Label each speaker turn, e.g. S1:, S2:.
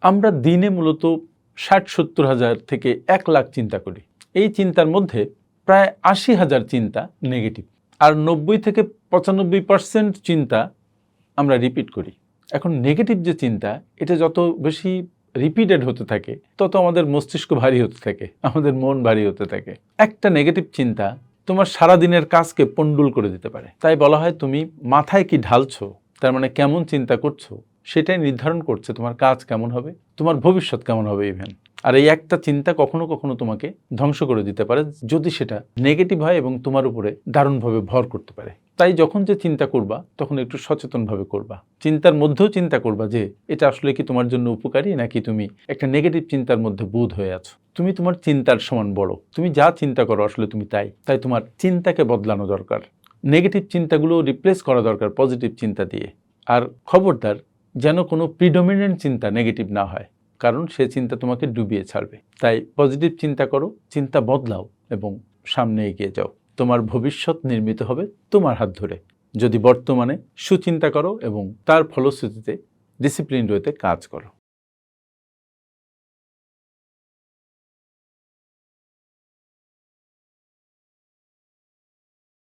S1: আমরা দিনে মূলত ৬০-৭০ হাজার থেকে ১ লাখ চিন্তা করি। এই চিন্তার মধ্যে প্রায় ৮০,০০০ চিন্তা নেগেটিভ, আর ৯০ থেকে ৯৫% চিন্তা আমরা রিপিট করি। এখন নেগেটিভ যে চিন্তা, এটা যত বেশি রিপিটেড হতে থাকে তত আমাদের মস্তিষ্ক ভারী হতে থাকে, আমাদের মন ভারী হতে থাকে। একটা নেগেটিভ চিন্তা তোমার সারাদিনের কাজকে পণ্ডুল করে দিতে পারে। তাই বলা হয় তুমি মাথায় কি ঢালছো, তার মানে কেমন চিন্তা করছো সেটাই নির্ধারণ করছে তোমার কাজ কেমন হবে, তোমার ভবিষ্যৎ কেমন হবে ইভেন। আর এই একটা চিন্তা কখনো কখনো তোমাকে ধ্বংস করে দিতে পারে যদি সেটা নেগেটিভ হয় এবং তোমার উপরে দারুণভাবে ভর করতে পারে। তাই যখন যে চিন্তা করবা তখন একটু সচেতনভাবে করবা। চিন্তার মধ্যেও চিন্তা করবা যে এটা আসলে কি তোমার জন্য উপকারী, নাকি তুমি একটা নেগেটিভ চিন্তার মধ্যে বোধ হয়ে আছো। তুমি তোমার চিন্তার সমান বড়, তুমি যা চিন্তা করো আসলে তুমি তাই তোমার চিন্তাকে বদলানো দরকার। নেগেটিভ চিন্তাগুলো রিপ্লেস করা দরকার পজিটিভ চিন্তা দিয়ে। আর খবরদার যেন কোনো প্রিডমিনেন্ট চিন্তা নেগেটিভ না হয়, কারণ সে চিন্তা তোমাকে ডুবিয়ে ছাড়বে। তাই পজিটিভ চিন্তা করো, চিন্তা বদলাও এবং সামনে এগিয়ে যাও। তোমার ভবিষ্যৎ নির্মিত হবে তোমার হাত ধরে যদি বর্তমানে সুচিন্তা করো এবং তার ফলশ্রুতিতে ডিসিপ্লিন ওয়েতে কাজ করো।